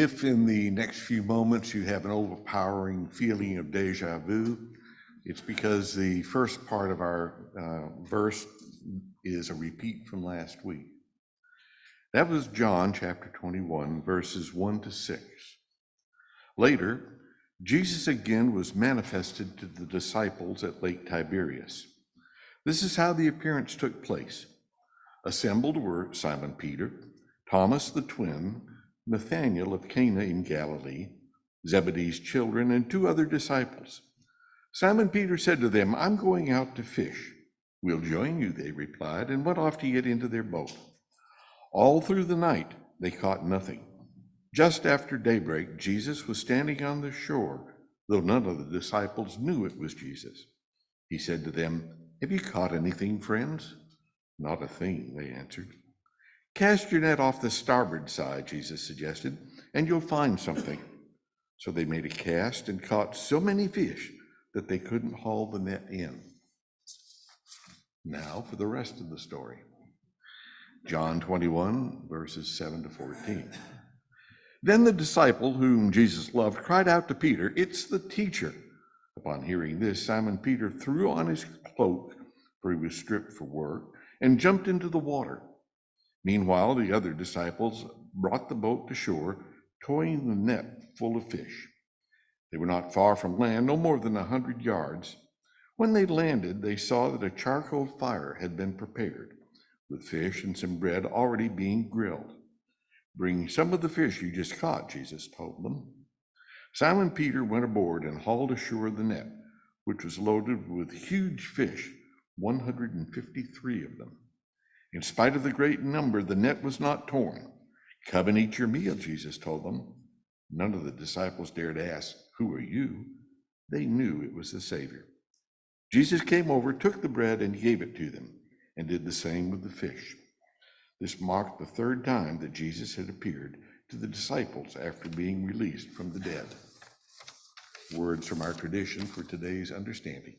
If in the next few moments you have an overpowering feeling of deja vu, it's because the first part of our verse is a repeat from last week. That was John chapter 21, verses 1 to 6. Later, Jesus again was manifested to the disciples at Lake Tiberias. This is how the appearance took place. Assembled were Simon Peter, Thomas the twin, Nathanael of Cana in Galilee, Zebedee's children, and 2 other disciples. Simon Peter said to them, "I'm going out to fish." "We'll join you," they replied, and went off to get into their boat. All through the night they caught nothing. Just after daybreak, Jesus was standing on the shore, though none of the disciples knew it was Jesus. He said to them, "Have you caught anything, friends?" "Not a thing," they answered. "Cast your net off the starboard side," Jesus suggested, "and you'll find something." So they made a cast and caught so many fish that they couldn't haul the net in. Now for the rest of the story. John 21, verses 7 to 14. Then the disciple whom Jesus loved cried out to Peter, "It's the teacher." Upon hearing this, Simon Peter threw on his cloak, for he was stripped for work, and jumped into the water. Meanwhile, the other disciples brought the boat to shore, towing the net full of fish. They were not far from land, no more than 100 yards. When they landed, they saw that a charcoal fire had been prepared, with fish and some bread already being grilled. "Bring some of the fish you just caught," Jesus told them. Simon Peter went aboard and hauled ashore the net, which was loaded with huge fish, 153 of them. In spite of the great number, the net was not torn. "Come and eat your meal," Jesus told them. None of the disciples dared ask, "Who are you?" They knew it was the Savior. Jesus came over, took the bread, and gave it to them, and did the same with the fish. This marked the 3rd time that Jesus had appeared to the disciples after being released from the dead. Words from our tradition for today's understanding.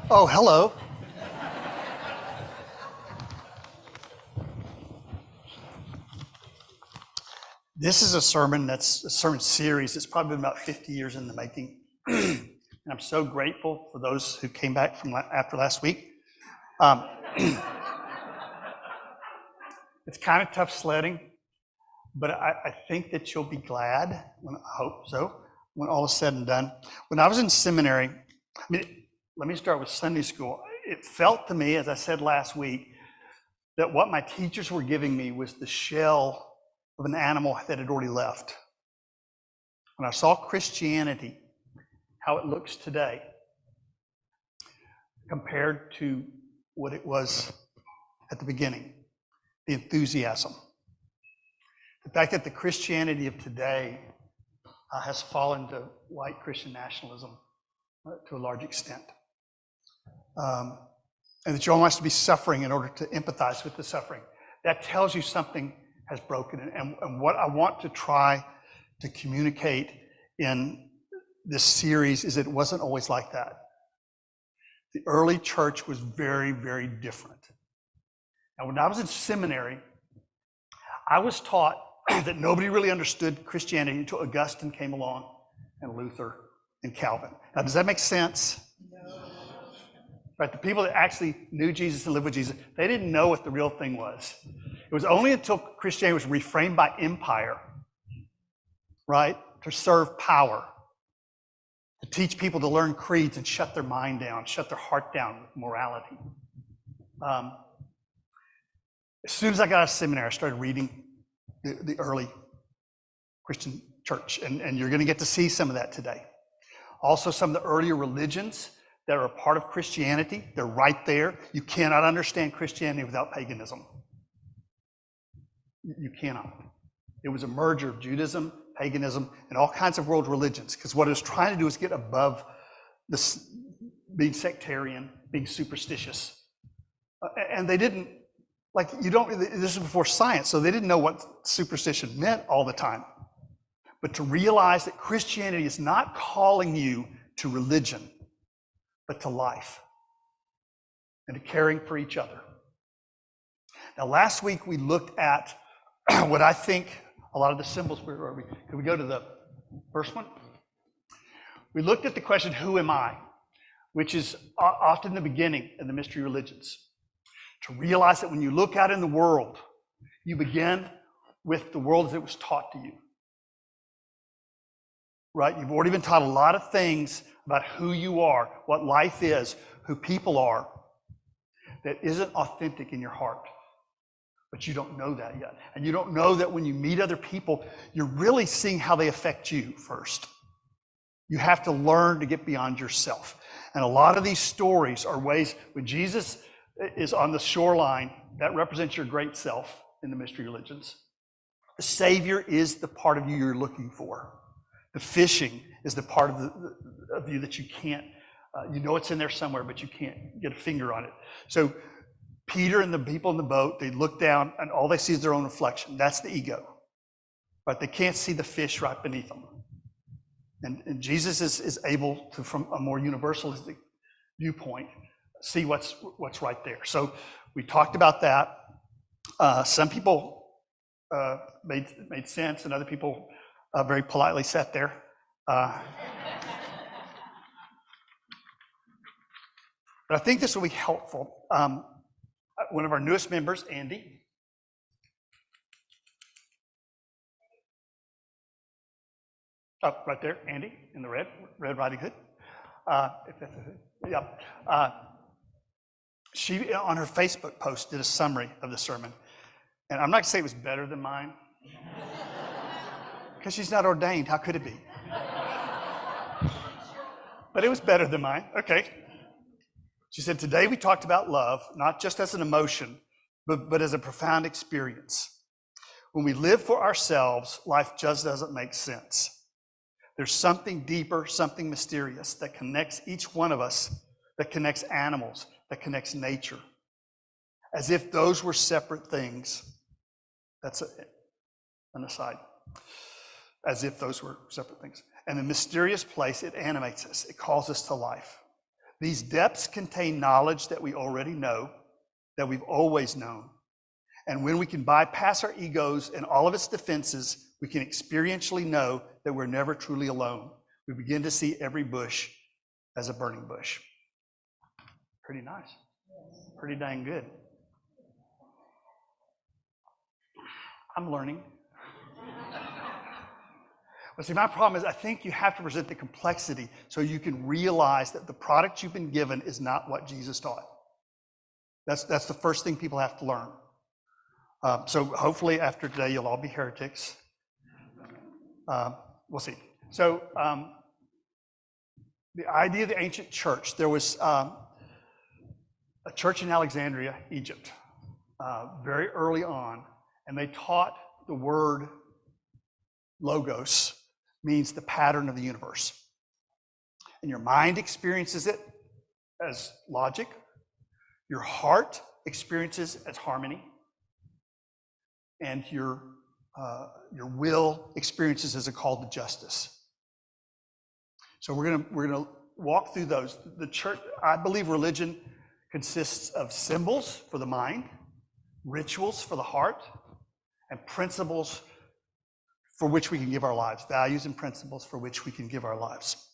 Oh, hello. This is a sermon series that's probably been about 50 years in the making. And I'm so grateful for those who came back from after last week. It's kind of tough sledding, but I think that you'll be glad, I hope so, when all is said and done. When I was in seminary, let me start with Sunday school. It felt to me, as I said last week, that what my teachers were giving me was the shell of an animal that had already left. When I saw Christianity, how it looks today, compared to what it was at the beginning, the enthusiasm. The fact that the Christianity of today has fallen to white Christian nationalism to a large extent. And that you're almost to be suffering in order to empathize with the suffering. That tells you something has broken. And what I want to try to communicate in this series is that it wasn't always like that. The early church was very, very different. Now, when I was in seminary, I was taught that nobody really understood Christianity until Augustine came along, and Luther and Calvin. Now, does that make sense? No. Right, the people that actually knew Jesus and lived with Jesus, they didn't know what the real thing was. It was only until Christianity was reframed by empire, right, to serve power, to teach people to learn creeds and shut their mind down, shut their heart down with morality. As soon as I got out of seminary, I started reading the early Christian church, and you're going to get to see some of that today. Also, some of the earlier religions that are a part of Christianity, they're right there. You cannot understand Christianity without paganism. You cannot. It was a merger of Judaism, paganism, and all kinds of world religions. Because what it was trying to do is get above this being sectarian, being superstitious. And they didn't, this is before science, so they didn't know what superstition meant all the time. But to realize that Christianity is not calling you to religion, but to life and to caring for each other. Now, last week we looked at what I think a lot of the symbols were. Can we go to the first one? We looked at the question, who am I? Which is often the beginning in the mystery religions. To realize that when you look out in the world, you begin with the world as it was taught to you. Right? You've already been taught a lot of things about who you are, what life is, who people are, that isn't authentic in your heart. But you don't know that yet. And you don't know that when you meet other people, you're really seeing how they affect you first. You have to learn to get beyond yourself. And a lot of these stories are ways when Jesus is on the shoreline, that represents your great self in the mystery religions. The Savior is the part of you you're looking for. The fishing is the part of you that you can't, you know it's in there somewhere, but you can't get a finger on it. So Peter and the people in the boat, they look down and all they see is their own reflection. That's the ego. But they can't see the fish right beneath them. And Jesus is able to, from a more universalistic viewpoint, see what's right there. So we talked about that. Some people made sense, and other people very politely sat there. But I think this will be helpful. One of our newest members, Andy. Oh, right there, Andy, in the Red Riding Hood. If that's a hood. Yeah. She, on her Facebook post, did a summary of the sermon. And I'm not going to say it was better than mine, because she's not ordained. How could it be? But it was better than mine. Okay. She said, today we talked about love, not just as an emotion, but as a profound experience. When we live for ourselves, life just doesn't make sense. There's something deeper, something mysterious that connects each one of us, that connects animals, that connects nature. As if those were separate things. That's an aside. As if those were separate things. And the mysterious place, it animates us. It calls us to life. These depths contain knowledge that we already know, that we've always known. And when we can bypass our egos and all of its defenses, we can experientially know that we're never truly alone. We begin to see every bush as a burning bush. Pretty nice. Pretty dang good. I'm learning. But see, my problem is I think you have to present the complexity so you can realize that the product you've been given is not what Jesus taught. That's the first thing people have to learn. So hopefully after today, you'll all be heretics. We'll see. So the idea of the ancient church, there was a church in Alexandria, Egypt, very early on, and they taught the word logos means the pattern of the universe. And your mind experiences it as logic. Your heart experiences as harmony. And your will experiences as a call to justice. So we're gonna walk through those. The church, I believe religion consists of symbols for the mind, rituals for the heart, and principles for which we can give our lives, values and principles for which we can give our lives.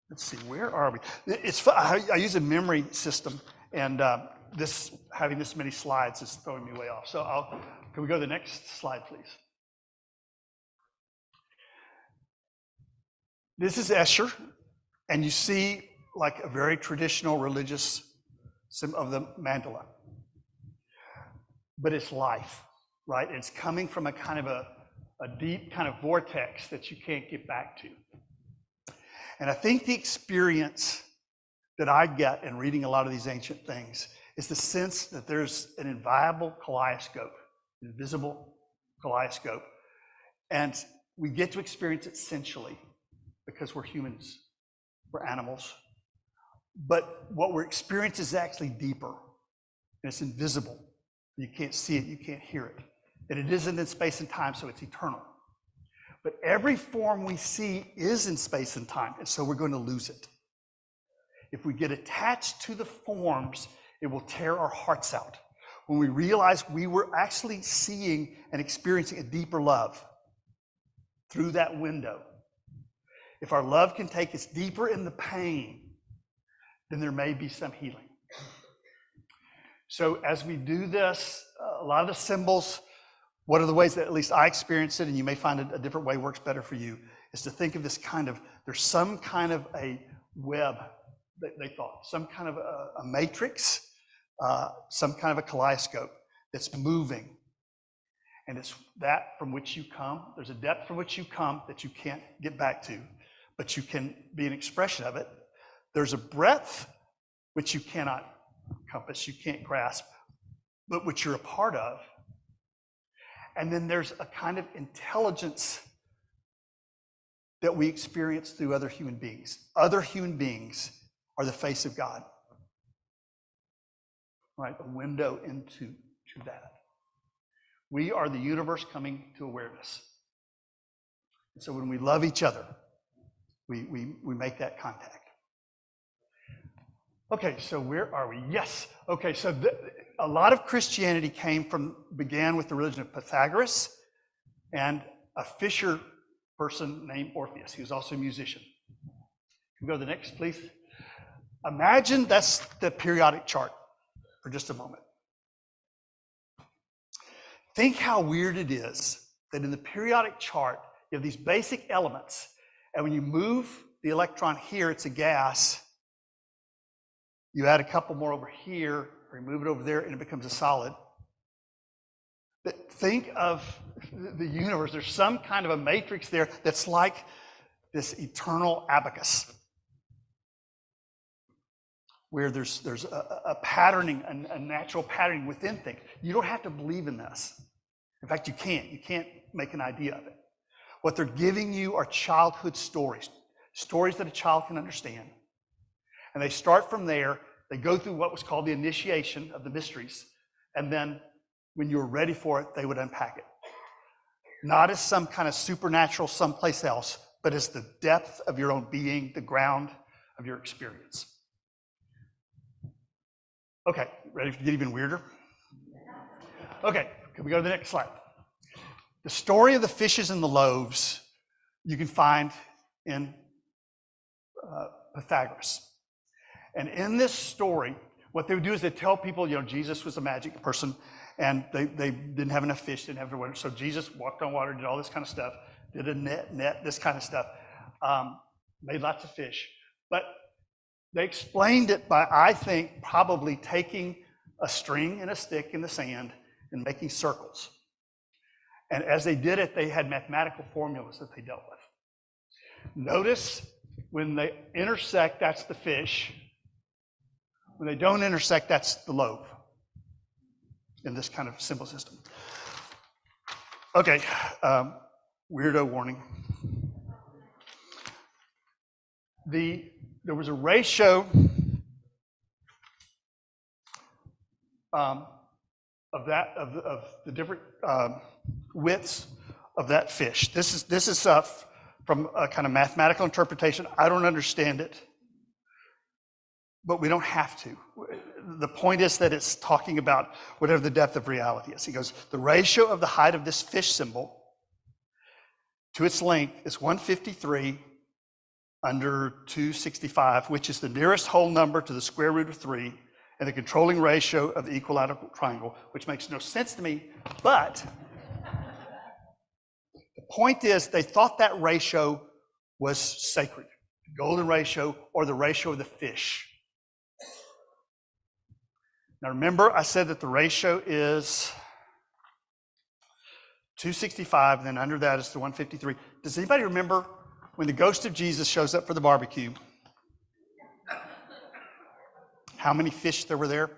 Let's see, where are we? I use a memory system, and having this many slides is throwing me way off. So can we go to the next slide, please? This is Escher, and you see like a very traditional religious symbol of the mandala. But it's life. Right? It's coming from a kind of a deep kind of vortex that you can't get back to. And I think the experience that I get in reading a lot of these ancient things is the sense that there's an inviolable kaleidoscope, invisible, kaleidoscope. And we get to experience it sensually because we're humans, we're animals. But what we're experiencing is actually deeper, and it's invisible. You can't see it, you can't hear it. And it isn't in space and time, so it's eternal. But every form we see is in space and time, and so we're going to lose it. If we get attached to the forms, it will tear our hearts out. When we realize we were actually seeing and experiencing a deeper love through that window. If our love can take us deeper in the pain, then there may be some healing. So as we do this, a lot of the symbols, one of the ways that at least I experience it, and you may find a different way works better for you, is to think of this kind of, there's some kind of a web, they thought, some kind of a matrix, some kind of a kaleidoscope that's moving. And it's that from which you come. There's a depth from which you come that you can't get back to, but you can be an expression of it. There's a breadth which you cannot compass, you can't grasp, but which you're a part of. And then there's a kind of intelligence that we experience through other human beings. Other human beings are the face of God, right? A window into that. We are the universe coming to awareness. And so when we love each other, we make that contact. Okay, so where are we? Yes. Okay, so a lot of Christianity began with the religion of Pythagoras and a fisher person named Orpheus. He was also a musician. Can we go to the next, please? Imagine that's the periodic chart for just a moment. Think how weird it is that in the periodic chart, you have these basic elements, and when you move the electron here, it's a gas. You add a couple more over here, or you move it over there, and it becomes a solid. But think of the universe. There's some kind of a matrix there that's like this eternal abacus, where there's a patterning, a natural patterning within things. You don't have to believe in this. In fact, you can't. You can't make an idea of it. What they're giving you are childhood stories, stories that a child can understand. And they start from there. They go through what was called the initiation of the mysteries. And then when you're ready for it, they would unpack it. Not as some kind of supernatural someplace else, but as the depth of your own being, the ground of your experience. Okay, ready to get even weirder? Okay, can we go to the next slide? The story of the fishes and the loaves you can find in Pythagoras. And in this story, what they would do is they tell people, Jesus was a magic person, and they didn't have enough fish, didn't have enough water. So Jesus walked on water, did all this kind of stuff, did a net, this kind of stuff, made lots of fish. But they explained it by, I think, probably taking a string and a stick in the sand and making circles. And as they did it, they had mathematical formulas that they dealt with. Notice when they intersect, that's the fish. When they don't intersect, that's the loaf in this kind of symbol system. Okay, weirdo warning. There was a ratio of the different widths of that fish. This is from a kind of mathematical interpretation. I don't understand it, but we don't have to. The point is that it's talking about whatever the depth of reality is. He goes, the ratio of the height of this fish symbol to its length is 153 under 265, which is the nearest whole number to the square root of 3, and the controlling ratio of the equilateral triangle, which makes no sense to me, but the point is they thought that ratio was sacred, the golden ratio or the ratio of the fish. Now remember, I said that the ratio is 265, and then under that is the 153. Does anybody remember when the ghost of Jesus shows up for the barbecue? How many fish there were there?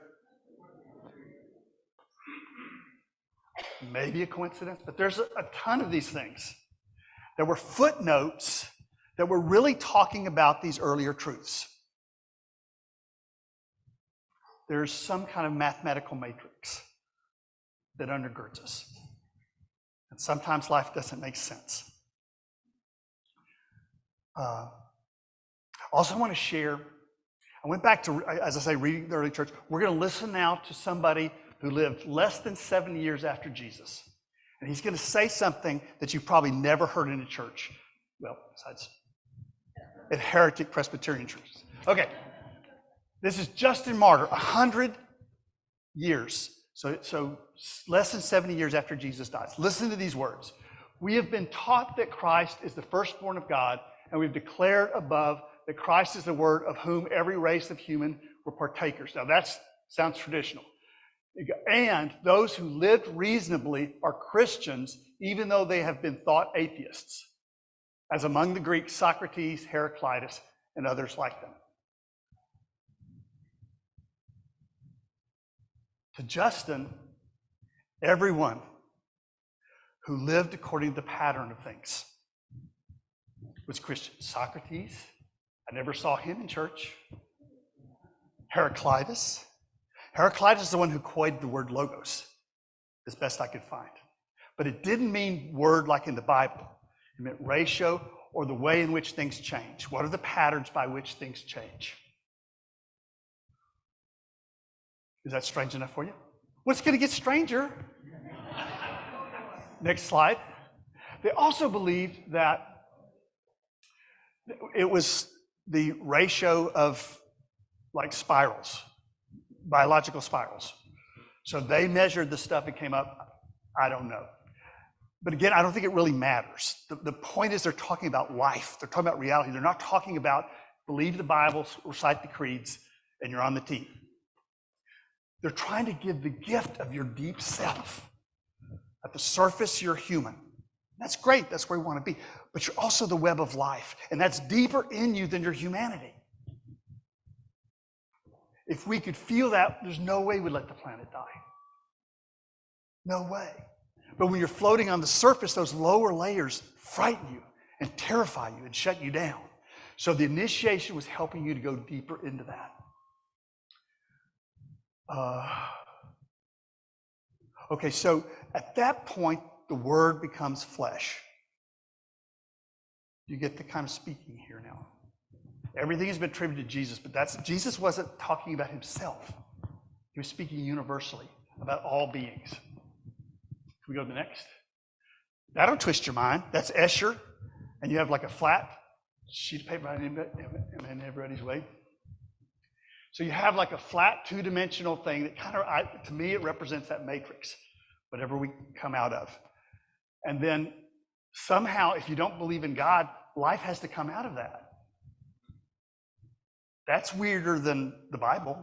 Maybe a coincidence, but there's a ton of these things that were footnotes that were really talking about these earlier truths. There's some kind of mathematical matrix that undergirds us. And sometimes life doesn't make sense. Also, I want to share, I went back to, as I say, reading the early church. We're going to listen now to somebody who lived less than 7 years after Jesus. And he's going to say something that you've probably never heard in a church. Well, besides in heretic Presbyterian churches. Okay. This is Justin Martyr, 100 years. So less than 70 years after Jesus dies. Listen to these words. We have been taught that Christ is the firstborn of God, and we've declared above that Christ is the Word of whom every race of human were partakers. Now that sounds traditional. And those who lived reasonably are Christians, even though they have been thought atheists, as among the Greeks, Socrates, Heraclitus, and others like them. To Justin, everyone who lived according to the pattern of things was Christian. Socrates, I never saw him in church. Heraclitus is the one who coined the word logos, as best I could find. But it didn't mean word like in the Bible. It meant ratio, or the way in which things change. What are the patterns by which things change? Is that strange enough for you? What's going to get stranger? Next slide. They also believed that it was the ratio of like spirals, biological spirals. So they measured the stuff and came up, I don't know. But again, I don't think it really matters. The point is they're talking about life. They're talking about reality. They're not talking about believe the Bible, recite the creeds, and you're on the team. They're trying to give the gift of your deep self. At the surface, you're human. That's great. That's where you want to be. But you're also the web of life. And that's deeper in you than your humanity. If we could feel that, there's no way we'd let the planet die. No way. But when you're floating on the surface, those lower layers frighten you and terrify you and shut you down. So the initiation was helping you to go deeper into that. Okay, so at that point, the Word becomes flesh. You get the kind of speaking here now. Everything has been attributed to Jesus, but Jesus wasn't talking about himself. He was speaking universally about all beings. Can we go to the next? That'll twist your mind. That's Escher, and you have like a flat sheet of paper in everybody's way. So you have like a flat two-dimensional thing that kind of, to me, it represents that matrix, whatever we come out of. And then somehow, if you don't believe in God, life has to come out of that. That's weirder than the Bible.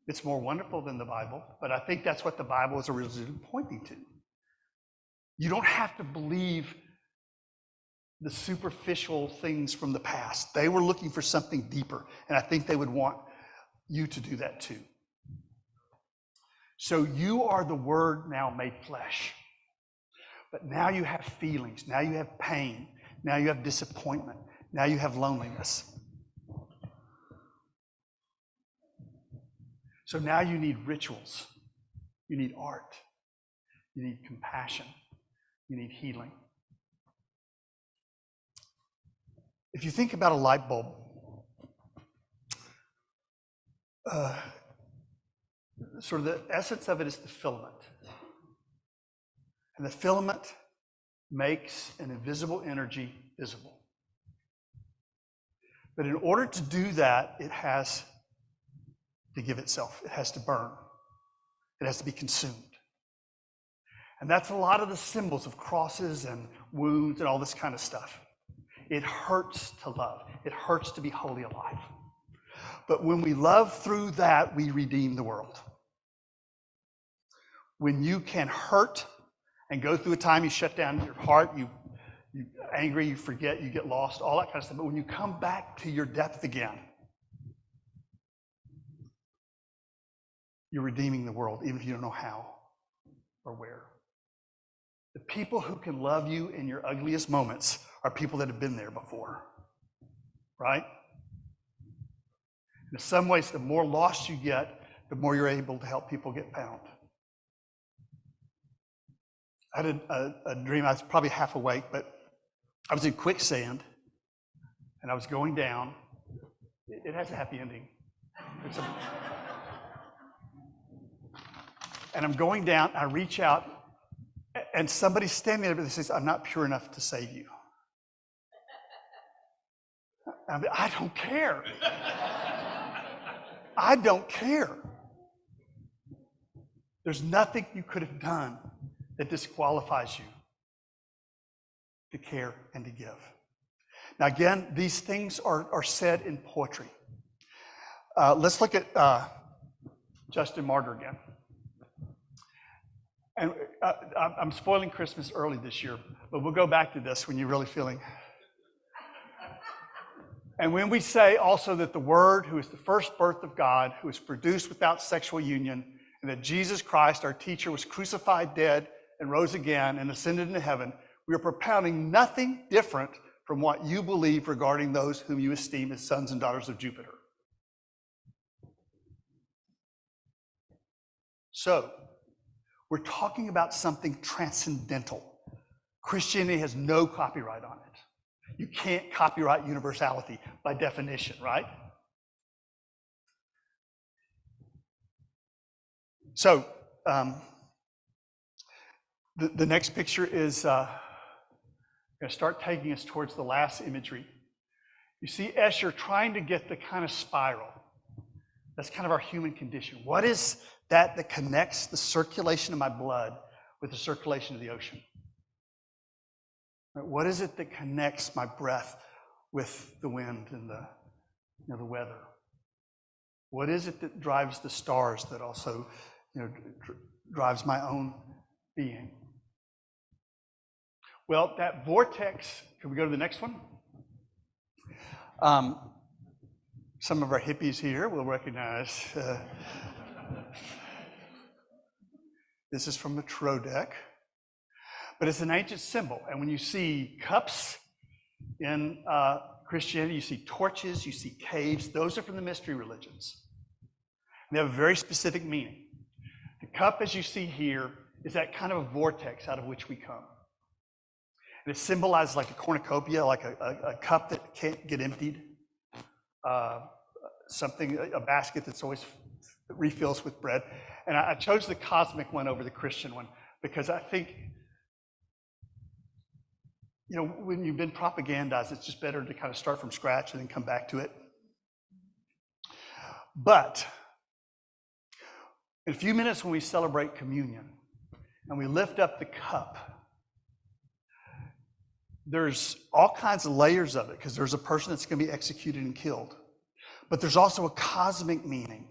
It's more wonderful than the Bible, but I think that's what the Bible is originally pointing to. You don't have to believe the superficial things from the past. They were looking for something deeper, and I think they would want you to do that too. So you are the Word now made flesh. But now you have feelings, now you have pain, now you have disappointment, now you have loneliness. So now you need rituals, you need art, you need compassion, you need healing. If you think about a light bulb, sort of the essence of it is the filament. And the filament makes an invisible energy visible. But in order to do that, it has to give itself. It has to burn. It has to be consumed. And that's a lot of the symbols of crosses and wounds and all this kind of stuff. It hurts to love. It hurts to be wholly alive. But when we love through that, we redeem the world. When you can hurt and go through a time you shut down your heart, you angry, you forget, you get lost, all that kind of stuff. But when you come back to your depth again, you're redeeming the world, even if you don't know how. or where. The people who can love you in your ugliest moments are people that have been there before, right? In some ways, the more lost you get, the more you're able to help people get found. I had a dream. I was probably half awake, but I was in quicksand, and I was going down. It has a happy ending. And I'm going down. I reach out, and somebody's standing there, but says, "I'm not pure enough to save you." I don't care. I don't care. There's nothing you could have done that disqualifies you to care and to give. Now again, these things are said in poetry. Let's look at Justin Martyr again. And I'm spoiling Christmas early this year, but we'll go back to this when you're really feeling. And when we say also that the Word, who is the first birth of God, who is produced without sexual union, and that Jesus Christ, our teacher, was crucified, dead, and rose again and ascended into heaven, we are propounding nothing different from what you believe regarding those whom you esteem as sons and daughters of Jupiter. So, we're talking about something transcendental. Christianity has no copyright on it. You can't copyright universality by definition, right? So, the next picture is going to start taking us towards the last imagery. You see Escher trying to get the kind of spiral. That's kind of our human condition. What is that connects the circulation of my blood with the circulation of the ocean? What is it that connects my breath with the wind and the weather? What is it that drives the stars that also drives my own being? Well, that vortex, can we go to the next one? Some of our hippies here will recognize this is from the Tarot deck. But it's an ancient symbol. And when you see cups in Christianity, you see torches, you see caves. Those are from the mystery religions. And they have a very specific meaning. The cup, as you see here, is that kind of a vortex out of which we come. And it symbolizes like a cornucopia, like a cup that can't get emptied. A basket that's always refills with bread. And I chose the cosmic one over the Christian one because I think, when you've been propagandized, it's just better to kind of start from scratch and then come back to it. But in a few minutes when we celebrate communion and we lift up the cup, there's all kinds of layers of it because there's a person that's going to be executed and killed. But there's also a cosmic meaning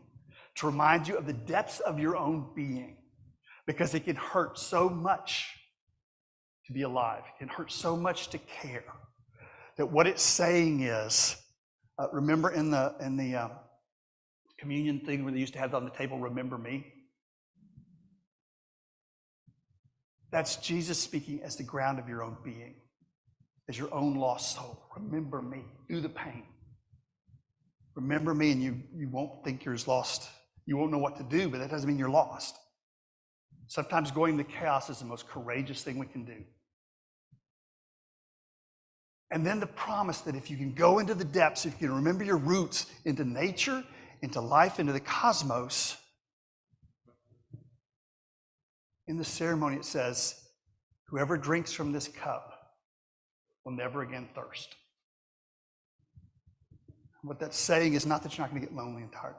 to remind you of the depths of your own being, because it can hurt so much to be alive. It can hurt so much to care. That what it's saying is, remember in the communion thing where they used to have on the table, "Remember me"? That's Jesus speaking as the ground of your own being, as your own lost soul. Remember me. Do the pain. Remember me, and you won't think you're as lost. You won't know what to do, but that doesn't mean you're lost. Sometimes going to chaos is the most courageous thing we can do. And then the promise that if you can go into the depths, if you can remember your roots into nature, into life, into the cosmos, in the ceremony it says, whoever drinks from this cup will never again thirst. What that's saying is not that you're not going to get lonely and tired,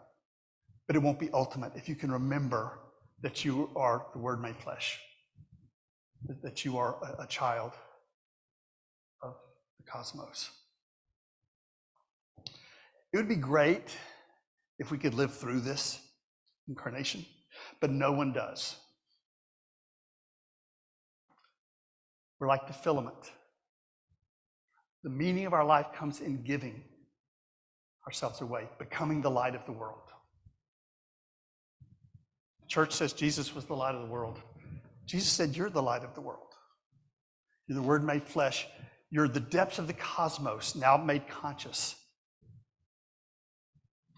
but it won't be ultimate if you can remember that you are the Word made flesh, that you are a child of the cosmos. It would be great if we could live through this incarnation, but no one does. We're like the filament. The meaning of our life comes in giving ourselves away, becoming the light of the world. The church says Jesus was the light of the world. Jesus said, you're the light of the world. You're the Word made flesh. You're the depths of the cosmos now made conscious.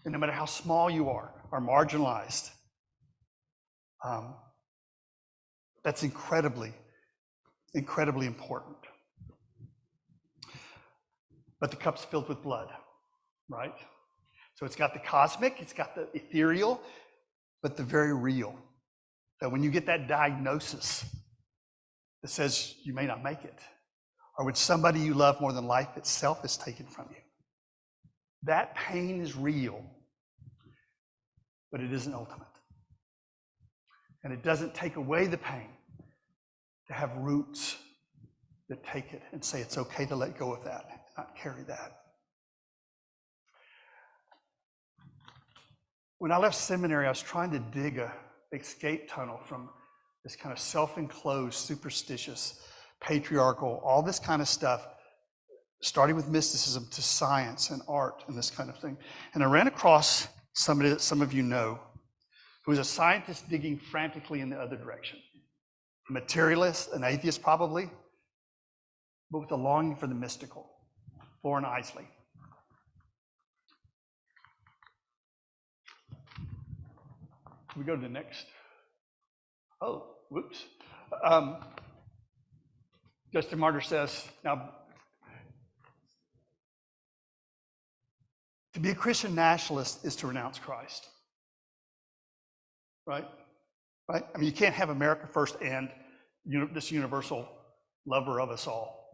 And no matter how small you are marginalized, that's incredibly, incredibly important. But the cup's filled with blood, right? So it's got the cosmic, it's got the ethereal, but the very real. That when you get that diagnosis that says you may not make it, or when somebody you love more than life itself is taken from you, that pain is real, but it isn't ultimate. And it doesn't take away the pain to have roots that take it and say it's okay to let go of that, not carry that. When I left seminary, I was trying to dig a escape tunnel from this kind of self-enclosed, superstitious, patriarchal, all this kind of stuff, starting with mysticism to science and art and this kind of thing. And I ran across somebody that some of you know, who was a scientist digging frantically in the other direction. A materialist, an atheist probably, but with a longing for the mystical. Lauren Isley. Can we go to the next? Oh, whoops. Justin Martyr says, now, to be a Christian nationalist is to renounce Christ. Right? Right? I mean, you can't have America first and this universal lover of us all.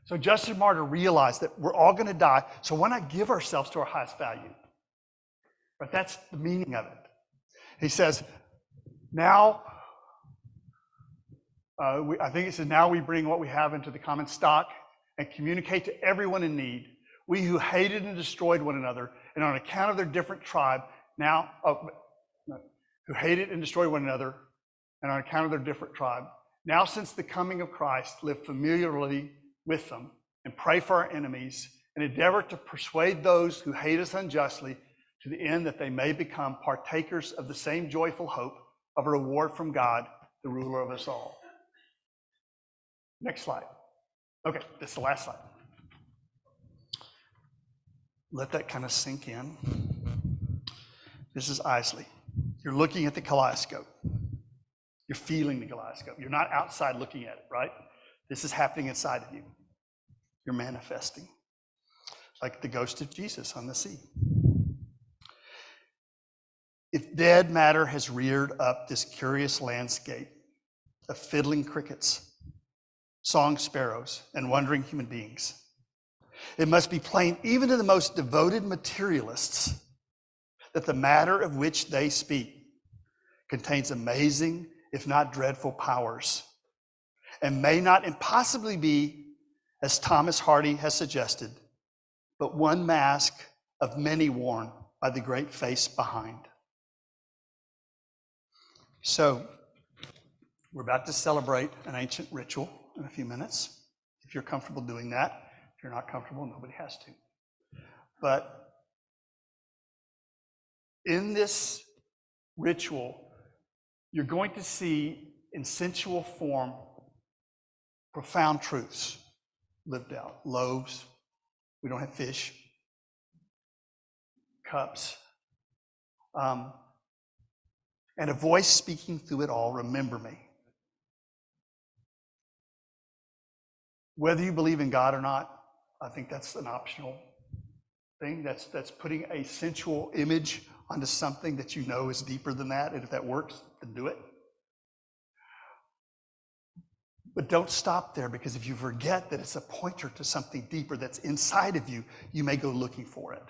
So Justin Martyr realized that we're all going to die. So why not give ourselves to our highest value? Right? That's the meaning of it. He says, now, I think it says, now we bring what we have into the common stock and communicate to everyone in need. We who hated and destroyed one another, and on account of their different tribe, now, who hated and destroyed one another, and on account of their different tribe, now since the coming of Christ, live familiarly with them, and pray for our enemies, and endeavor to persuade those who hate us unjustly, to the end that they may become partakers of the same joyful hope of a reward from God, the ruler of us all. Next slide. Okay, this is the last slide. Let that kind of sink in. This is Isley. You're looking at the kaleidoscope. You're feeling the kaleidoscope. You're not outside looking at it, right? This is happening inside of you. You're manifesting. Like the ghost of Jesus on the sea. If dead matter has reared up this curious landscape of fiddling crickets, song sparrows, and wandering human beings, it must be plain even to the most devoted materialists that the matter of which they speak contains amazing, if not dreadful, powers, and may not impossibly be, as Thomas Hardy has suggested, but one mask of many worn by the great face behind. So, we're about to celebrate an ancient ritual in a few minutes. If you're comfortable doing that. If you're not comfortable, nobody has to. But in this ritual, you're going to see in sensual form profound truths lived out. Loaves, we don't have fish, cups, and a voice speaking through it all, remember me. Whether you believe in God or not, I think that's an optional thing. That's putting a sensual image onto something that you know is deeper than that, and if that works, then do it. But don't stop there, because if you forget that it's a pointer to something deeper that's inside of you, you may go looking for it.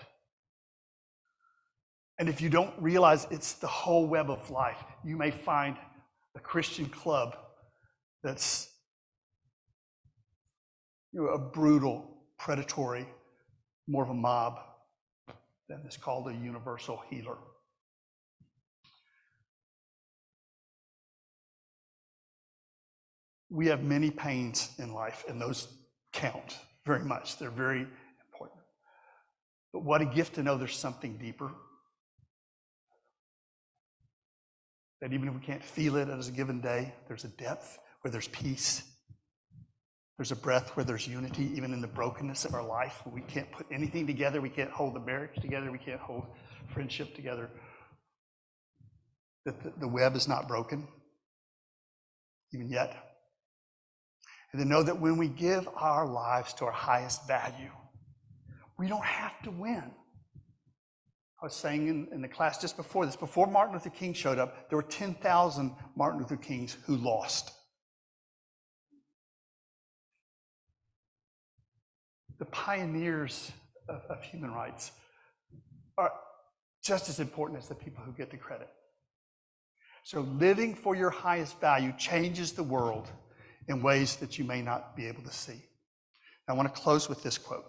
And if you don't realize it's the whole web of life, you may find a Christian club that's a brutal, predatory, more of a mob than is called a universal healer. We have many pains in life, and those count very much. They're very important. But what a gift to know there's something deeper That even if we can't feel it as a given day, there's a depth where there's peace. There's a breadth where there's unity, even in the brokenness of our life. We can't put anything together. We can't hold the marriage together. We can't hold friendship together. That the web is not broken, even yet. And to know that when we give our lives to our highest value, we don't have to win. I was saying in the class just before this, before Martin Luther King showed up, there were 10,000 Martin Luther Kings who lost. The pioneers of human rights are just as important as the people who get the credit. So living for your highest value changes the world in ways that you may not be able to see. I want to close with this quote.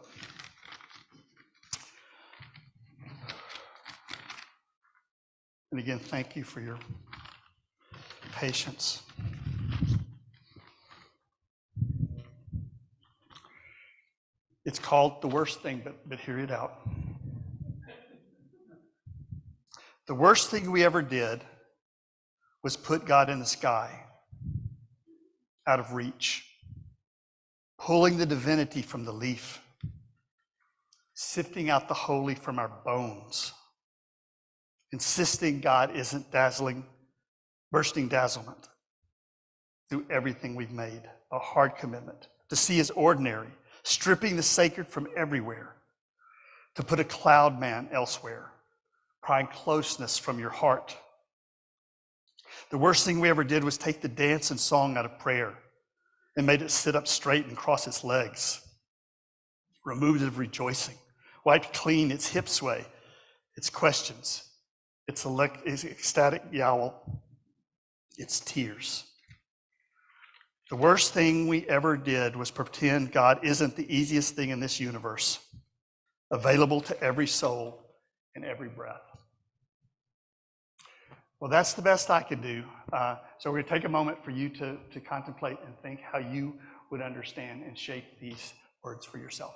And again, thank you for your patience. It's called The Worst Thing, but hear it out. The worst thing we ever did was put God in the sky, out of reach, pulling the divinity from the leaf, sifting out the holy from our bones, insisting God isn't dazzling, bursting dazzlement through everything we've made, a hard commitment to see as ordinary, stripping the sacred from everywhere, to put a cloud man elsewhere, prying closeness from your heart. The worst thing we ever did was take the dance and song out of prayer and made it sit up straight and cross its legs, removed it of rejoicing, wiped clean its hip sway, its questions, its ecstatic yowl, its tears. The worst thing we ever did was pretend God isn't the easiest thing in this universe, available to every soul in every breath. Well, that's the best I can do. So we're going to take a moment for you to contemplate and think how you would understand and shape these words for yourself.